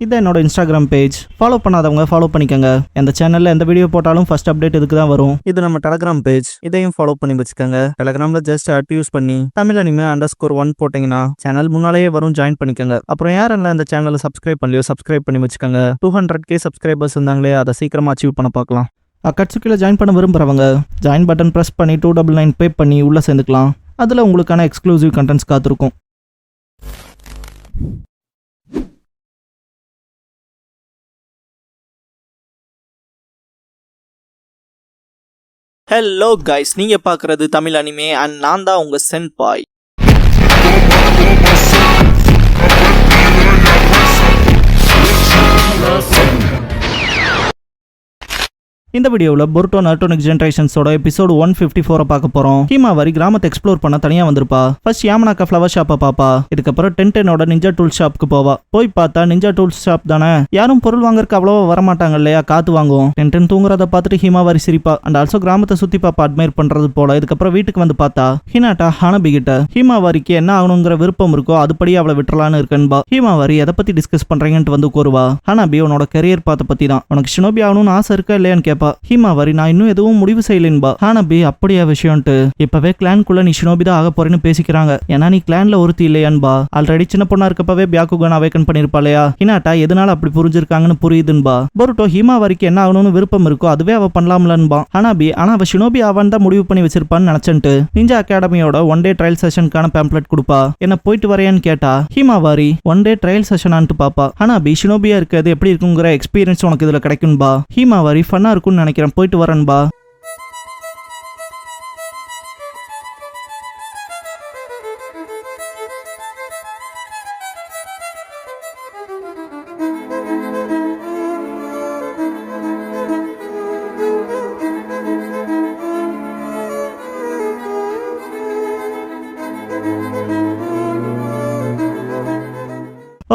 இதான் என்னோட Instagram page. Follow பண்ணாதவங்க ஃபாலோ பண்ணிக்கோங்க. இந்த சேனல்ல எந்த வீடியோ போட்டாலும் ஃபர்ஸ்ட் அப்டேட் இதுக்கு தான் வரும். இது நம்ம டெலகிராம் பேஜ், இதையும் ஃபாலோ பண்ணி வச்சுக்கோங்க. டெலகிராம்ல ஜஸ்ட் யூஸ் பண்ணி தமிழ் அனிமே _1 போட்டீங்கன்னா சேனல் முன்னாலேயே வரும், ஜாயின் பண்ணிக்கோங்க. அப்புறம் யாரெல்லாம் இந்த சேனலை சப்ஸ்கிரைப் பண்ணலையோ சப்ஸ்கிரைப் பண்ணி வச்சுக்கோங்க. 200K சப்ஸ்கிரைபர்ஸ் இருந்தாங்களே, அதை சீக்கிரமா அச்சீவ் பண்ண பார்க்கலாம். அக்கட்சுக்கில் ஜாயின் பண்ண விரும்புகிறவங்க ஜாயின் பட்டன் ப்ரெஸ் பண்ணி 299 பே பண்ணி உள்ளே சேர்ந்துக்கலாம். அதில் உங்களுக்கான எக்ஸ்க்ளூசிவ் கண்டென்ட்ஸ் காத்திருக்கும். ஹலோ கைஸ், நீங்கள் பார்க்குறது தமிழ் அனிமே அண்ட் நான் தான் உங்கள் சென்பாய். இந்த வீடியோவில் பொருட்டோ நாருட்டோ நெக்ஸ்ட் ஜெனரேஷன்ஸோட எபிசோட் 154 பார்க்க போறோம். ஹிமாவாரி கிராமத்தை எக்ஸ்ப்ளோர் பண்ண தனியா வந்திருப்பா. ஃபர்ஸ்ட் யாமனாக்கா ஃப்ளவர் ஷாப்பை பாப்பா. இதுக்கப்புறம் டென்டனோட நிஞ்சா டூல் ஷாப்புக்கு போவா. போய் பார்த்தா நிஞ்சா டூல் ஷாப் தானே, யாரும் பொருள் வாங்குறதுக்கு அவ்வளவா வரமாட்டாங்க இல்லையா, காத்து வாங்குவோம். டென்டன் தூங்குறத பார்த்துட்டு ஹிமாவாரி சிரிப்பா. அண்ட் ஆல்சோ கிராமத்தை சுத்தி பாப்பா, அட்மையர் பண்றது போல. இதுக்கப்புறம் வீட்டுக்கு வந்து பார்த்தா ஹினாட்டா ஹானபி கிட்ட ஹிமாவாரிக்கு என்ன ஆகணுங்கிற விருப்பம் இருக்கோ அதுபடி அவளை விட்டுறலான்னு இருக்கன்பா. ஹிமாவாரி எதை பத்தி டிஸ்கஸ் பண்றீங்கன்னு வந்து கூறுவா. ஹானபி உன்னோட கரியர் பாத்த பத்தி தான், உனக்கு ஷினோபி ஆகணும்னு ஆசை இருக்கா இல்லையான்னு கேப்பா. ஹிமாவாரி நான் இன்னும் எதுவும் முடிவு செய்யலன்பா. ஹானபி அப்படியா விஷயம்ட்டு, இப்பவே கிளான்குள்ள நீ ஷினோபி தான் ஆக போறேன்னு பேசிக்கிறாங்க. ஏன்னா நீ கிளான்ல ஒருத்தி இல்லையான்பா. ஆல்ரெடி சின்ன பொண்ணா இருக்கப்பவே பியாக்குகான் அவேக்கன் பண்ணிருப்பாளையா. ஹினாட்டா எதனால அப்படி புரிஞ்சிருக்காங்கன்னு புரியுதுன்பா. பொருட்டோ ஹிமாவாரிக்கு என்ன ஆகணும்னு விருப்பம் இருக்கோ அதுவே அவ பண்ணலாம்லன்பா. ஹானபி ஆனா அவ ஷினோபி ஆவான் தான் முடிவு பண்ணி வச்சிருப்பான்னு நினைச்சன்ட்டு நிஞ்சா அகாடமியோட 1 டே ட்ரையல் செஷனுக்கான பேம்ப்ளெட் கொடுப்பா. என்ன போயிட்டு வரையான்னு கேட்டா ஹிமாவாரி 1 டே ட்ரையல் செஷனான்ட்டு பாப்பா. ஹானபி ஷினோபியா இருக்கிறது எப்படி இருக்குங்கிற எக்ஸ்பீரியன்ஸ் உனக்கு இதுல கிடைக்கும்பா. ஹிமாவாரி ஃபன்னா இருக்கும்னு நினைக்கிறேன், போயிட்டு வரேன்பா.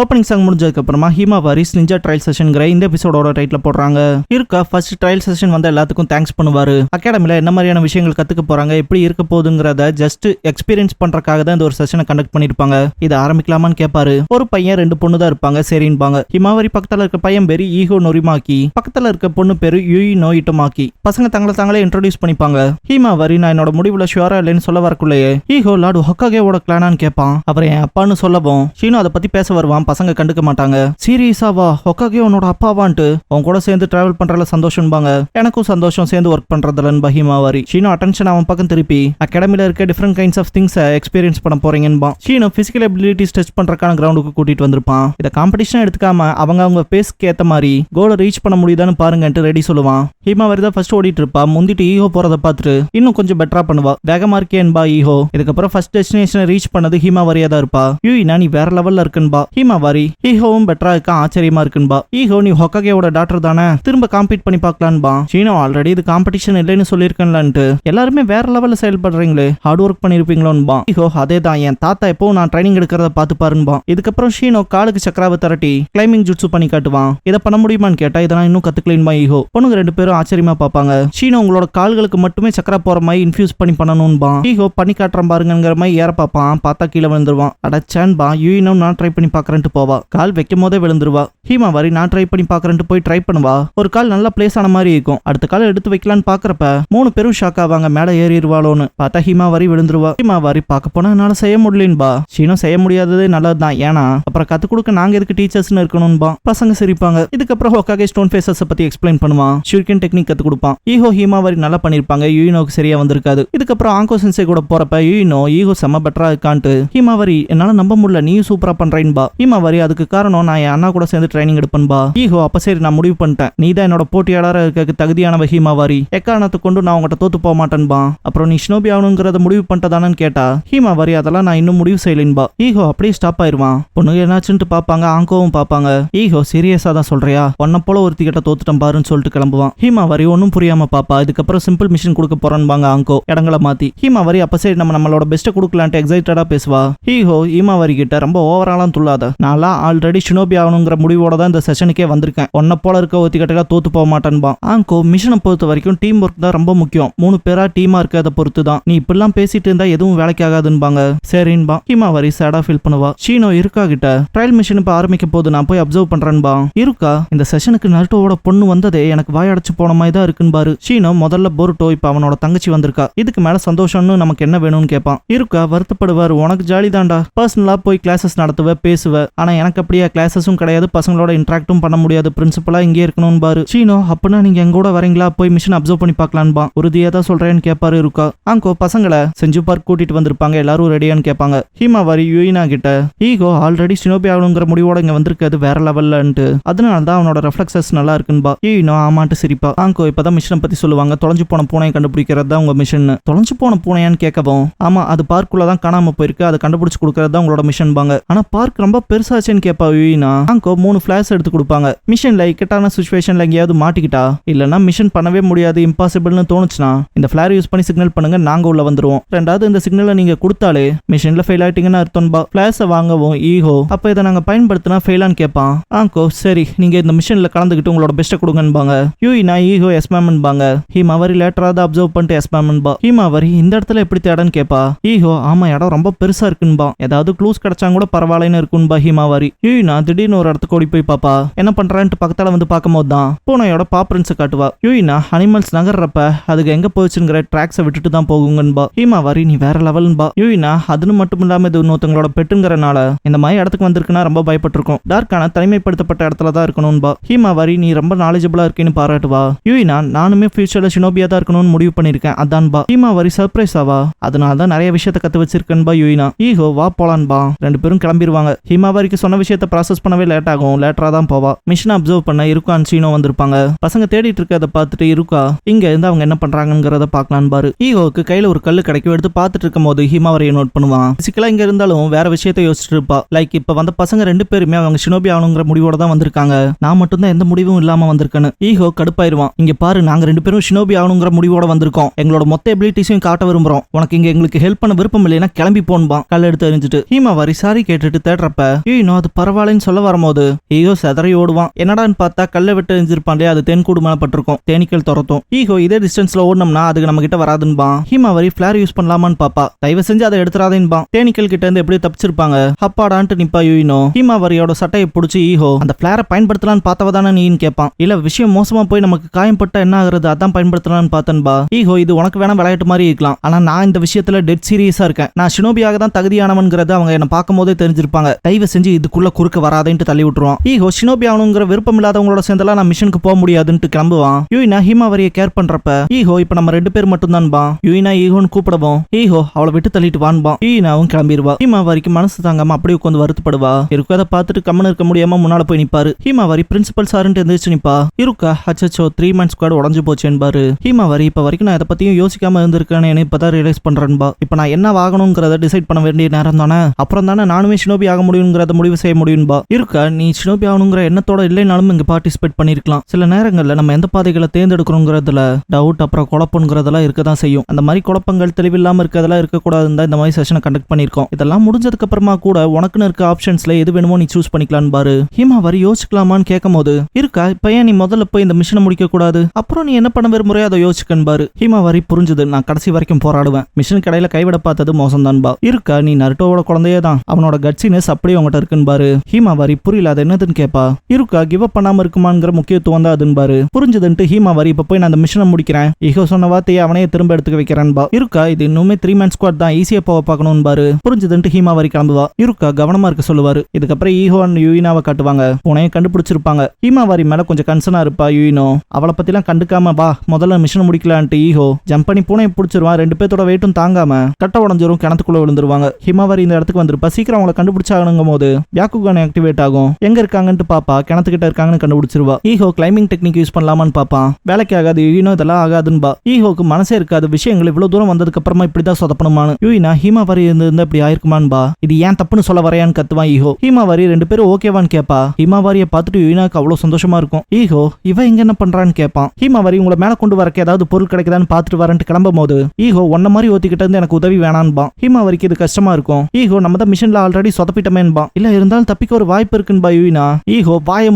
ஓப்பனிங் சாங் முடிஞ்சதுக்கு அப்புறமா ஹிமாவாரி நிஞ்சா ட்ரையல் செஷன்ங்கிற இந்த எபிசோடோட டைட்டில் போடுறாங்க. இருக்கா ஃபர்ஸ்ட் ட்ரையல் செஷன் வந்து எல்லாத்துக்கும் தேங்க்ஸ் பண்ணுவாரு. அகாடமில என்ன மாதிரியான விஷயங்கள் கத்துக்க போறாங்க, எப்படி இருக்க போகுதுங்கிறத ஜஸ்ட் எக்ஸ்பீரியன்ஸ் பண்றதுக்காக தான் இந்த ஒரு செஷனை கண்டக்ட் பண்ணிருப்பாங்க. இதை ஆரம்பிக்கலாமான்னு கேட்பாரு. ஒரு பையன் 2 பொண்ணு தான் இருப்பாங்க, சரின்பாங்க. ஹிமாவாரி பக்கத்துல இருக்க பையன் பேரு ஈகோ நொரிமாக்கி, பக்கத்துல இருக்க பொண்ணு பேரு யூயி நோயிட்டோமாக்கி. பசங்க தங்களை இன்ட்ரோடியூஸ் பண்ணிப்பாங்க. ஹிமாவாரி நான் என்னோட முடிவுல ஷுவரா இல்லைன்னு சொல்ல வரக்குள்ளேயே ஈகோ லார்டு ஹொக்காகேவோட கிளானான்னு கேட்பான். அவர் என் அப்பான்னு சொல்லவும் ஷீனோ அதை பத்தி பேச வருவான். பசங்க கண்டுக்க மாட்டாங்க. சீரியஸாவா ஹொக்காகே உன்னோட அப்பாவான்ட்டு உன் கூட சேர்ந்து டிராவல் பண்றதுல சந்தோஷம்பாங்க. எனக்கும் சந்தோஷம் சேர்ந்து ஒர்க் பண்றதுலன்னு ஹிமாவாரி. ஷீனோ அட்டென்ஷன் அவன் பக்கம் திருப்பி அகாடமில இருக்க different kinds of things experience பண்ண போறீங்கன்பா. ஷீனோ பிசிக்கல் எபிலிட்டிஸ் டெஸ்ட் பண்றதுக்கான கிரவுண்டுக்கு கூட்டிட்டு வந்திருப்பான். இதை காம்படிஷன் எடுத்துக்காம அவங்க பேஸ்க்கு ஏத்த மாதிரி கோலை ரீச் பண்ண முடியுதான்னு பாருங்கன்ட்டு ரெடி சொல்லுவான். ஹிமாவாரி தான் ஃபர்ஸ்ட் ஓடிட்டு இருப்பா. முந்திட்டு ஈகோ போறத பார்த்துட்டு இன்னும் கொஞ்சம் பெட்டரா பண்ணுவா. வேகமா இருக்கேன்பா ஈகோ. இதுக்கப்புறம் ஃபர்ஸ்ட் டெஸ்டினேஷனை ரீச் பண்ணது ஹிமாவாரியா தான் இருப்பா. யூயினா நீ வேற லெவல்ல இருக்குன்பா. ஹிமாவாரி ஈகோவும் பெட்டரா இருக்கா, ஆச்சரியமா இருக்குன்பா. ஈகோ நீ ஹொக்காகேவோட டாக்டர் தானே, திரும்ப காம்பீட் பண்ணி பார்க்கலான்பா. ஷீனோ ஆல்ரெடி இது காம்படிஷன் இல்லைன்னு சொல்லியிருக்கேன்லான்ட்டு எல்லாருமே வேற லெவல்ல செயல்படுறீங்களே, ஹார்ட் ஒர்க் பண்ணிருப்பீங்களோன்பா. ஈகோ அதே தான், என் தாத்தா எப்போ நான் ட்ரைனிங் எடுக்கிறத பார்த்து பாருன்பா. இதுக்கப்புறம் ஷீனோ காலுக்கு சக்கராவை திரட்டி கிளைம்பிங் ஜுட்ஸு பண்ணி காட்டுவான். இதை பண்ண முடியுமான்னு கேட்டா இதெல்லாம் இன்னும் கத்துக்கலன்பா ஈகோ. பொண்ணுங்க 2 பேரும் ஆச்சரியமா பார்ப்பாங்க. ஷீனோ உங்களோட கால்களுக்கு மட்டுமே சக்கரா போற மாதிரி இன்ஃபியூஸ் பண்ணி பண்ணணும்பா. ஈகோ பண்ணி காட்டுறான் பாருங்கிற மாதிரி ஏற பார்ப்பான். பார்த்தா கீழே விழுந்துருவான். அடச்சான்பா யூயினோ நான் ட்ரை பண்ணி பார்க்கறேன்ட்டு போவா. கால் வைக்கும் போதே விழுந்துருவா. ஹிமாவாரி நான் ட்ரை பண்ணி பாக்குறேன்ட்டு போய் ட்ரை பண்ணுவா. ஒரு கால் நல்ல பிளேஸ் ஆன மாதிரி இருக்கும். அடுத்த கால் எடுத்து வைக்கலான்னு பாக்குறப்ப 3 பேரும் ஷாக் ஆவாங்க. மேல ஏறிடுவாளோன்னு பார்த்தா ஹிமாவாரி விழுந்துருவா. ஹிமாவாரி பார்க்க போனா என்னால செய்ய முடியலன்பா. ஷீனோ செய்ய முடியாதது நல்லதுதான், ஏன்னா அப்புறம் கத்து கொடுக்க நாங்க எதுக்கு டீச்சர்ஸ்னு இருக்கணும்பா. பசங்க சிரிப்பாங்க. இதுக்கப்புறம் ஹொக்காகே ஸ்டோன் ஃபேஸஸ் பத்தி எக்ஸ்பிளைன் பண்ணுவான். ஷூரிகன் டெக்னிக் கத்து கொடுப்பான். ஈகோ ஹிமாவாரி நல்லா பண்ணிருப்பாங்க. யூயினோக்கு சரியா வந்திருக்காது. இதுக்கப்புறம் ஆங்கோ சென்சே கூட போறப்ப யூயினோ ஈகோ செம்ம பெட்டரா இருக்கான்ட்டு ஹிமாவாரி என்னால நம்ப முடியல, நீயும் சூப்பரா பண்றேன்பா. ஹிமாவாரி அதுக்கு காரணம் நான் என் அண்ணா கூட சேர்ந்து ட்ரைனிங் எடுப்பேன்பா. ஈகோ அப்ப சரி நான் முடிவு பண்ணிட்டேன், நீ தான் என்னோட போட்டியாளராக இருக்க தகுதியானவ ஹிமாவாரி. எக்காரணத்தை கொண்டு நான் உங்கள்கிட்ட தோத்து போக மாட்டேன்பா. அப்புறம் நீ ஷினோபி ஆகணுங்கிறத முடிவு பண்ணிட்டதானு கேட்டா ஹிமாவாரி அதெல்லாம் நான் இன்னும் முடிவு செய்யலன்பா. ஈகோ அப்படியே ஸ்டாப் ஆயிருவான். பொண்ணுங்க என்னாச்சுன்னு பாப்பாங்க, ஆங்கோவும் பாப்பாங்க. ஈகோ சீரியஸா தான் சொல்றியா, உன்ன போல ஒருத்தி கிட்ட தோத்துட்டேன் பாருன்னு சொல்லிட்டு கிளம்புவான். ஹிமாவாரி ஒன்னும் புரியாம பாப்பா. இதுக்கப்புறம் சிம்பிள் மிஷன் கொடுக்க போறான்பாங்க ஆங்கோ இடங்களை மாத்தி. ஹிமாவாரி அப்ப சரி நம்மளோட பெஸ்ட்டை கொடுக்கலான்ட்டு எக்ஸைட்டடா பேசுவா. ஈகோ ஹிமாவாரி கிட்ட ரொம்ப ஓவராலாம் துள்ளாத, நான்லாம் ஆல்ரெடி ஷினோபி ஆகணுங்கிற முடிவோட தான் இந்த செஷனுக்கே வந்திருக்கேன். ஒன்ன போல இருக்க ஒத்திக்கட்டையில தோத்து போக மாட்டேன்பா. ஆங்கோ மிஷனை பொறுத்த வரைக்கும் டீம் ஒர்க் தான் ரொம்ப முக்கியம். 3 பேரா டீமா இருக்கிறத பொறுத்து தான். நீ இப்படிலாம் பேசிட்டு இருந்தா எதுவும் வேலைக்கு ஆகாதுன்பாங்க. சரின்பா. ஹிமாவாரி சேடா ஃபீல் பண்ணுவா. ஷீனோ இருக்கா கிட்ட ட்ரையல் மிஷன் இப்ப ஆரம்பிக்க போது நான் போய் அப்சர்வ் பண்றேன்பா. இருக்கா இந்த செஷனுக்கு நருட்டோவோட பொண்ணு வந்ததே எனக்கு வாயடைச்சு போன மாதிரி தான் இருக்குன்னு பாரு. ஷீனோ முதல்ல போருட்டோ இப்ப அவனோட தங்கச்சி வந்திருக்கா. இதுக்கு மேல சந்தோஷம்னு நமக்கு என்ன வேணும்னு கேட்பான். இருக்கா வருத்தப்படுவார். உனக்கு ஜாலி தான்டா. பர்சனலா போய் கிளாஸஸ் நடத்துவ பேசுவ. ஆனா எனக்கு அப்படியே கிளாஸஸும் கிடையாது, பசங்களோட இன்டராக்டும் பண்ண முடியாது. பிரின்சிபலா இங்கே இருக்கணும் பாரு. ஷீனோ அப்படின்னா நீங்க எங்க கூட வரீங்களா? போய் மிஷன் அப்சர்வ் பண்ணி பார்க்கலான்பா. உறுதியா தான் சொல்றேன்னு கேட்பாரு. இருக்கா ஆங்கோ பசங்களை செஞ்சு பார்க் கூட்டிட்டு வந்திருப்பாங்க. எல்லாரும் ரெடியான்னு கேட்பாங்க. ஹிமாவாரி யூயினா கிட்ட ஈகோ ஆல்ரெடி ஷினோபி ஆகணுங்கிற முடிவோட இங்க வந்திருக்காது வேற லெவல்லன்ட்டு. அதனால தான் அவனோட ரெஃப்ளெக்சஸ் நல்லா இருக்குன்பா. யூயினோ ஆமாட்டு சிரிப்பா. ஆங்கோ இப்பதான் மிஷனை பத்தி சொல்லுவாங்க. தொலைஞ்சு போன பூனையை கண்டுபிடிக்கிறது தான் உங்க மிஷன். தொலைஞ்சு போன பூனையான்னு கேட்கவும் ஆமா அது பார்க்குள்ள தான் காணாம போயிருக்கு, அதை கண்டுபிடிச்சு கொடுக்கறது தான் உங்களோட மிஷன் பாங்க. ஆனா பார்க் ரொம்ப பெருசாச்சேன்னு கேட்பா யூயினா. ஆங்கோ 3 ஃபிளாஷ் எடுத்து கொடுப்பாங்க. மிஷன்ல இக்கட்டான சிச்சுவேஷன்ல எங்கேயாவது மாட்டிக்கிட்டா இல்லனா மிஷன் பண்ணவே முடியாது இம்பாசிபிள்னு தோணுச்சுன்னா இந்த ஃபிளார் யூஸ் பண்ணி சிக்னல் பண்ணுங்க, நாங்க உள்ள வந்துருவோம். ரெண்டாவது இந்த சிக்னலை நீங்க கொடுத்தாலே மிஷன்ல ஃபெயில் ஆயிட்டீங்கன்னு அர்த்தம்பா. ஃபிளாஷை வாங்கவும் ஈகோ அப்ப இதை நாங்க பயன்படுத்தினா ஃபெயிலான்னு கேட்பான். ஆங்கோ சரி நீங்க இந்த மிஷன்ல கலந்துக்கிட்டு உங்களோட பெஸ்ட்டை கொடுங்கன்பாங்க. யூயினா ஈகோ எஸ்மேமன்பாங்க. ஹிமாவரி லேட்டரா தான் அப்சர்வ் பண்ணிட்டு எஸ்மேமன்பா. ஹிமாவரி இந்த இடத்துல எப்படி தேடன்னு கேட்பா. ஈகோ ஆமா இடம் ரொம்ப பெருசா இருக்குன்பா. ஏதாவது க்ளூஸ் கிடைச்சா கூட பரவாயில்லன்னு இருக்குன்பா ஹிமாவரி. யூயினா திடீர்னு ஒரு இடத்துக்கு ஓடி போய் பாப்பா. என்ன பண்றான்ட்டு பக்கத்தால வந்து பார்க்கும்போது தான் பூனையோட பாப்ரின்ஸை காட்டுவா. யூயினா அனிமல்ஸ் நகர்றப்ப அதுக்கு எங்க போச்சுங்கிற ட்ராக்ஸை விட்டுட்டு தான் போகுங்கன்பா. ஹிமாவரி நீ வேற லெவல்ன்பா. யூயினா அதுன்னு மட்டும் இல்லாம இது இன்னொருத்தங்களோட பெட்டுங்கிறனால இந்த மாதிரி இடத்துக்கு வந்திருக்குன்னா ரொம்ப பயப்பட்டிருக்கும். டார்க்கான தனிமைப்படுத்தப்பட்ட இடத்துல தான் இருக்கணும்பா. ஹிமாவரி நீ ரொம்ப நாலேஜபிளா இருக்கேன்னு பாராட்டுவா. யூயினா நானுமே ஃபியூச்சர்ல ஷினோபியா தான் இருக்கணும்னு முடிவு பண்ணிருக்கேன் அதான்பா. ஹிமாவரி சர்ப்ரைஸ் ஆவா. அதனால தான் நிறைய விஷயத்த கத்து வச்சிருக்கேன்பா யூயினா. ஈகோ வா போலான்பா. 2 பேரும் கிளம்பிடுவாங்க. ஹிமாவரிக்கு சொன்ன விஷயத்த ப்ராசஸ் பண்ணவே லேட் ஆகும். லேட்டரா தான் போவா. மிஷனை அப்சர்வ் பண்ண இருக்கான் சீனோ வந்திருப்பாங்க. பசங்க தேடிட்டு இருக்கதை பார்த்துட்டு இருக்கா இங்க இருந்து அவங்க என்ன பண்றாங்கிறத பார்க்கலாம் பாரு. ஈகோவுக்கு கையில ஒரு கல்லு கிடைக்கும். எடுத்து பார்த்துட்டு இருக்கும் போது ஹிமாவரியை நோட் பண்ணுவான். பிசிக்கலா இங்க இருந்தாலும் வேற விஷயத்த யோசிச்சுட்டு இருப்பா. லைக் இப்ப வந்த பசங்க 2 பேருமே அவங்க ஷினோபி ஆகணுங்கிற முடிவோட தான் வந்திருக்காங்க. நான் மட்டும் தான் எந்த முடிவும் இல்லாம வந்திருக்கேன்னு. ஈகோ கடுப்பாயிருவான். இங்க பாரு நாங்க 2 பேரும் ஷினோபி ஆகணுங்கிற முடிவோட வந்திருக்கோம். எங்களோட மொத்த எபிலிட்டிஸையும் காட்ட விரும்புறோம். உனக்கு இங்க எங்களுக்கு ஹெல்ப் பண்ண விருப்பம் இல்லைன்னா கிளம்பி போன்பா. கல் எடுத்து எறிஞ்சிட்டு ஹிமாவரி சாரி கேட்டுட்டு தேடுறப்ப ஈனோ அது பரவாயில்லன்னு சொல்ல வரும்போது ஈகோ செதறி ஓடுவான். என்னடான்னு பார்த்தா கல்லை விட்டு எரிஞ்சிருப்பான். அது தென்கூடு மேல பட்டிருக்கும். தேனீக்கள் துரத்தும். ஈகோ இதே டிஸ்டன்ஸ்ல ஓடணும்னா அதுக்கு நம்ம கிட்ட வராதுன்பா. ஹிமாவரி ஃபிளார் யூஸ் பண்ணலாமான்னு பாப்பா. தயவு செஞ்சு அதை எடுத்துறாதேன்பா. தேனீக்கள் கிட்ட இருந்து எப்படி தப்பிச்சிருப்பாங்க அப்பாடான்ட்டு நிப்பா யூயினோ. ஹிமாவரியோட சட்டையை பிடிச்சி ஈகோ அந்த ஃபிளாரை பயன்படுத்தலான்னு பார்த்தவதானே நீன்னு கேட்பான். இல்ல விஷயம் மோசமா போய் நமக்கு காயம்பட்ட என்ன ஆகுறது அதான் பயன்படுத்தலான்னு பார்த்தன்பா. ஈகோ இது உனக்கு வேணா விளையாட்டு மாதிரி இருக்கலாம். ஆனா நான் இந்த விஷயத்துல டெட் சீரியஸா இருக்கேன். நான் ஷினோபியாக தான் தகுதியானவன்கிறத அவங்க என்ன பார்க்கும் போதே தெரிஞ்சிருப்பாங்க. தயவு செஞ்சு இதுக்குள்ள குறுக்க வராதேன்ட்டு தள்ளி விட்டுருவான். ஈகோ ஷினோபி ஆகணுங்கிற விருப்பம் இல்லாதவங்களோட சேர்ந்தெல்லாம் நான் மிஷனுக்கு போக முடியாதுன்ட்டு கிளம்புவான். யூயினா ஹிமாவரியை கேர் பண்றப்ப ஈகோ இப்ப நம்ம 2 பேர் மட்டும் தான்பா. யூயினா ஈகோன்னு கூப்பிடவும் ஈகோ அவளை விட்டு தள்ளிட்டு வான்பா. யூயினாவும் கிளம்பிடுவா. ஹிமாவரிக்கு மனசு தாங்காம அப்படியே உட்காந்து வருத்தப்படுவா. இருக்கதை பார்த்துட்டு கம்மன் இருக்க முடியாம முன்னால போய் நிப்பாரு. ஹிமாவரி பிரின்சிபல் சாருன்ட்டு எந்திரிச்சு நிப்பா. இருக்கா அச்சோ 3 மந்த்ஸ் ஸ்குவாட் உடஞ்சு போச்சேன்பாரு. ஹிமாவரி இப்ப வரைக்கும் நான் இதை பத்தியும் யோசிக்காம இருந்திருக்கேன்னு இப்பதான் ரியலைஸ் பண்றேன்பா. இப்ப நான் என்ன ஆகணுங்கிறத டிசைட் பண்ண வேண்டிய நேரம் தானே. அப்புறம் தானே நானுமே ஷினோபி ஆக முடியுங்கிறத முடிவு செய்ய முடியும்பா. இருக்கா நீ ஷினோபி ஆகணுங்கிற எண்ணத்தோட இல்லைனாலும் இங்க பார்ட்டிசிபேட் பண்ணிருக்கலாம். சில நேரங்கள்ல நம்ம எந்த பாதைகளை தேர்ந்தெடுக்கணுங்கிறதுல டவுட் அப்புறம் குழப்பங்கிறதெல்லாம் இருக்கதான் செய்யும். அந்த மாதிரி குழப்பங்கள் தெளிவில்லாம இருக்கிறதெல்லாம் இருக்கக்கூடாதுன்னு இந்த மாதிரி செஷனை கண்டக்ட் பண்ணிருக்கோம். இதெல்லாம் முடிஞ்சதுக்கு அப்புறமா கூட உனக்குன்னு இருக்க ஆப்ஷன்ஸ்ல எது வேணுமோ நீ சூஸ் பண்ணிக்கலாம் பாரு. ஹிமாவரி யோசிக்கலாமான்னு கேட்கும் போது இருக்கா இப்ப ஏன் நீ முதல்ல போய் இந்த மிஷனை முடிக்க கூடாது, அப்புறம் நீ என்ன பண்ண விரும்புறையோ அதை யோசிக்கன் பாரு. ஹிமாவரி புரிஞ்சது. நான் கடைசி வரைக்கும் போராடுவேன். மிஷன் கடையில கைவிட பார்த்தது மோசம் தான்பா. இருக்கா நீ நருட்டோவோட குழந்தையே தான். அவனோட கட்சினஸ் அப்படியே உங்ககிட்ட இருக்குன்னு பாரு. ஹிமாவரி புரியல அது என்னதுன்னு கேப்பா. இருக்கா கிவ் அப் பண்ணாம இருக்குமாங்கிற முக்கியத்துவம் தான் அதுன்னு பாரு. புரிஞ்சதுன்ட்டு ஹிமாவரி இப்ப போய் நான் அந்த மிஷனை முடிக்கிறேன். ஈகோ சொன்ன வார்த்தையை அவனே திரும்ப எடுத்துக்க வைக்கிறேன்பா. இருக்கா இது இன்னுமே 3 மந்த்ஸ் ஸ்குவாட் தான், ஈஸியா போக பார்க்கணும் பாரு. புரிஞ்சதுன்ட்டு ஹிமாவரி கிளம்புவா. இருக்கா கவனமா இருக்க சொல்லுவாரு. இதுக்கப்புறம் ஈகோ அண்ட் யூயினாவை காட்டுவாங்க. உனைய கண்டுபிடிச்சிருப்பாங்க. ஹிமாவரி மேல கொஞ்சம் கன்சர்னா இருப்பா யூயினோ. அவளை பத்திலாம் கண்டுக்காம வா முதல்ல மிஷன் முடிக்கலான்ட்டு ஈகோ ஜம்ப் பண்ணி பூனையை பிடிச்சிருவான். 2 பேர்த்தோட வெயிட்டும் தாங்காம கட்ட உடஞ்சிரும். கிணத்துக்குள்ள விழுந்துருவாங்க. ஹிமாவரி இந்த இடத்துக்கு வந்திருப்பா. சீக்கிரம் அவங்களை கண்டுபிடிச்சாகணுங்கும் போது பியாக்குகான் ஆக்டிவேட் ஆகும். எங்க இருக்காங்கன்னு பாப்பா. கிணத்துக்கிட்ட இருக்காங்கன்னு கண்டுபிடிச்சிருவா. ஈகோ கிளைம்பிங் டெக்னிக் யூஸ் பண்ணலாமான்னு பாப்பான். வேலைக்கு ஆகாது யூயினோ இதெல்லாம் ஆகாதுன்பா. ஈகோக்கு மனசே இருக்காது. விஷயங்கள் இவ்வளவு தூரம் வந்ததுக்கு அப்புறமா இப்படிதான் சொதப்பணுமான்னு. யூயினா ஹிமாவரி இருந்து இப்படி ஆயிருக்குமான்பா. இது ஏன் தப்புன்னு சொல்ல வரையான்னு கத்துவான் ஈகோ. ஹிமாவரி 2 பேரும் ஓகேவான்னு கேப்பா. ஹிமாவரியை பார்த்துட்டு யூயினாக்கு அவ்வளவு சந்தோஷமா இருக்கும். ஈகோ இவ இங்க என்ன பண்றான்னு கேட்பான். ஹிமாவரி உங்களை மேல கொண்டு வரக்கு ஏதாவது பொருள் கிடைக்குதான்னு பார்த்துட்டு வரேன்ட்டு கிளம்பும் போது ஈகோ ஒன்ன மாதிரி ஓத்திக்கிட்ட இருந்து எனக்கு உதவி வேணான்பா. ஹிமாவரிக்கு இது கஷ்டமா இருக்கும். ஈகோ நம்ம தான் மிஷன்ல ஆல்ரெடி சொதப்பிட்டமேன்பா. இல்ல இருந்தாலும் தப்பிக்க ஒரு வாய்ப்பு இருக்குன்னு யூயினா. ஈகோ வாய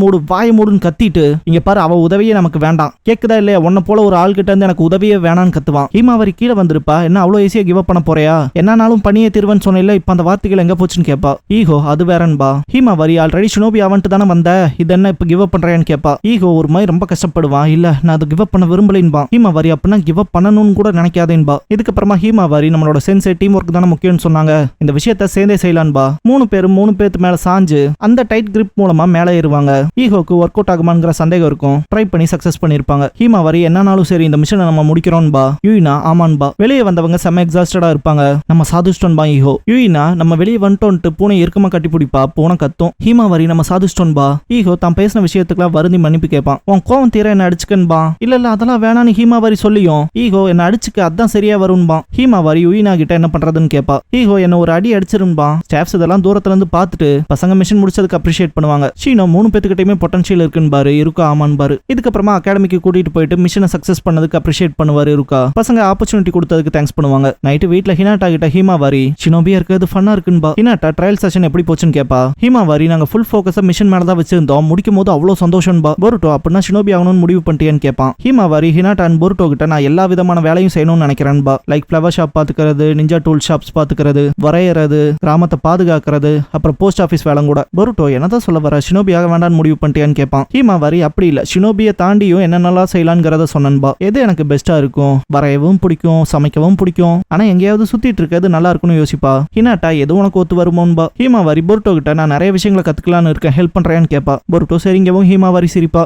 மூடுன்னு கத்திட்டு, இங்க பாரு அவ உதவியே நமக்கு வேண்டாம், கேக்குதா இல்லையா, உன்ன போல ஒரு ஆள் கிட்ட இருந்து எனக்கு உதவியே வேணான்னு கத்துவான். ஹீமாவரி கீழே வந்திருப்பா, என்ன அவ்வளவு ஈஸியா கிவ் அப் பண்ண போறியா, என்னாலும் பண்ணியே தீர்வன்னு சொன்ன, இப்ப அந்த வார்த்தைகள் எங்க போச்சுன்னு கேப்பா. ஈகோ அது வேறன்பா. ஹீமாவரி ஆல்ரெடி ஷினோபி அவன்ட்டு தானே வந்த, இது என்ன இப்ப கிவ் அப் பண்றேன்னு கேப்பா. ஈகோ ஒரு மாதிரி ரொம்ப கஷ்டப்படுவான். இல்ல நான் அது கிவ் அப் பண்ண விரும்பலைன்பா. ஹீமாவரி அப்படின்னா கிவ் அப் பண்ணணும்னு கூட நினைக்காதேன்பா. இதுக்கப்புறமா ஹீமாவரி நம்மளோட சென்சே டீம் ஒர்க் தானே முக்கியம்னு சொன்னாங்க, இந்த விஷயத்த சேர்ந்தே செய்யலான்பா. மூணு பேத்து மேல சாஞ்சு அந்த டைட் கிரிப் மூலமா மேல ஏறுவாங்க. ஈகோக்கு ஒர்க் அவுட் ஆகுமாங்கிற சந்தேகம் இருக்கும், ட்ரை பண்ணி சக்சஸ் பண்ணிருப்பாங்க. ஹீமாவரி என்னாலும் சரி இந்த மிஷனை நம்ம முடிக்கிறோம்பா. யூயினா ஆமான்பா. வெளியே வந்தவங்க செம்ம எக்ஸாஸ்டடா இருப்பாங்க, நம்ம சாதுஷ்டோன்பா. ஈகோ யூயினா நம்ம வெளியே வந்துட்டோன்ட்டு பூனை இறுக்கமா கட்டி பிடிப்பா, பூனை கத்தும். ஹீமாவரி நம்ம சாதுஷ்டோன்பா. ஈகோ தான் பேசின விஷயத்துக்குலாம் வருந்தி மன்னிப்பு கேட்பான். உன் கோவம் தீர என்ன அடிச்சுக்கன்பா. இல்ல அதெல்லாம் வேணான்னு ஹீமாவரி சொல்லியும் ஈகோ என்ன அடிச்சுக்க அதான் சரியா வரும்பா. ஹீமாவரி யூயினா கிட்ட என்ன பண்றதுன்னு கேப்பா. ஈகோ என்ன ஒரு அடி அடிச்சிரும்பா. ஸ்டாஃப்ஸ் இதெல்லாம் தூரத்துல இருந்து பார்த்துட்டு பசங்க மிஷன் முடிச்சதுக்கு அப்ரிஷியேட் பண்ணுவாங்க. ஷீனோ மூணு பேத்துக்கிட்டயுமே பொட்டன்ஷியல் இருக்குன்னு பாரு, இருக்கா ஆமான்னு பாரு. இதுக்கப்புறமா அகாடமிக்கு கூட்டிட்டு போயிட்டு மிஷனை சக்சஸ் பண்ணதுக்கு அப்ரிஷியேட் பண்ணுவாரு இருக்கா. பசங்க ஆப்பர்ச்சுனிட்டி கொடுத்ததுக்கு தேங்க்ஸ் பண்ணுவாங்க. நைட்டு வீட்ல ஹினாட்டா கிட்ட ஹீமாவரி ஷினோபியா இருக்கிறது ஃபன்னா இருக்குன்பா. ஹினாட்டா ட்ரையல் செஷன் எப்படி போச்சுன்னு கேப்பா. ஹீமாவரி நாங்க ஃபுல் ஃபோக்கஸா மிஷன் மேல தான் வச்சிருந்தோம், முடிக்கும் போது அவ்வளவு சந்தோஷம்பா. போருட்டோ அப்படின்னா ஷினோபி ஆகணும்னு முடிவு பண்ணிட்டேன்னு கேட்பான். ஹீமாவரி ஹினாட்டா அண்ட் போருட்டோ கிட்ட நான் எல்லா விதமான வேலையும் செய்யணும்னு நினைக்கிறேன்பா. லைக் ஃபிளவர் ஷாப் பாத்துக்கிறது, நிஞ்சா டூல் ஷாப்ஸ் பாத்துக்கிறது, வரையறது, கிராமத்தை பாதுகாக்கிறது, அப்புறம் போஸ்ட் ஆஃபீஸ் வேலை கூட. போருட்டோ என்னதான் சொல்ல வர, ஷினோபியாக வேண்டான்னு முடிவு பண்ணிட்டேன்னு கேட்பான். ஹீமாவரி அப்படி இல்ல, ஷினோபியை தாண்டியும் என்னென்னலாம் செய்யலாங்கிறத சொன்னன்பா. எது எனக்கு பெஸ்டா இருக்கும், வரையவும் பிடிக்கும், சமைக்கவும் பிடிக்கும், ஆனா எங்கேயாவது சுத்திட்டு இருக்கிறது நல்லா இருக்கும்னு யோசிப்பா. ஹினாட்டா எது உனக்கு ஒத்து வருமோன்பா. ஹீமாவரி போருட்டோ கிட்ட நான் நிறைய விஷயங்களை கத்துக்கலான்னு இருக்கேன், ஹெல்ப் பண்றேன்னு கேட்பா. போருட்டோ சரிங்கவும் ஹீமாவரி சிரிப்பா.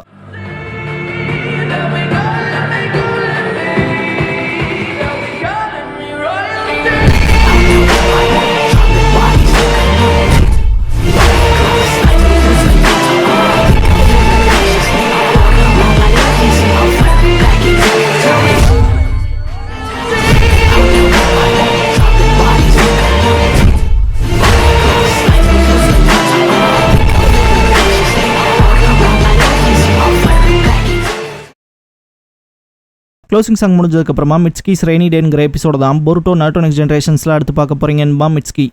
க்ளோசிங் சாங் முடிஞ்சதுக்கு அப்புறமா மிட்ஸ்கிஸ் ரெய்னி டேங்கிற எபிசோட தான் போருட்டோ நாட்டோ நெக்ஸ்ட் ஜெனரேஷன்ஸ்ல அடுத்து பார்க்க போறீங்கன்பா மிட்ஸ்கி.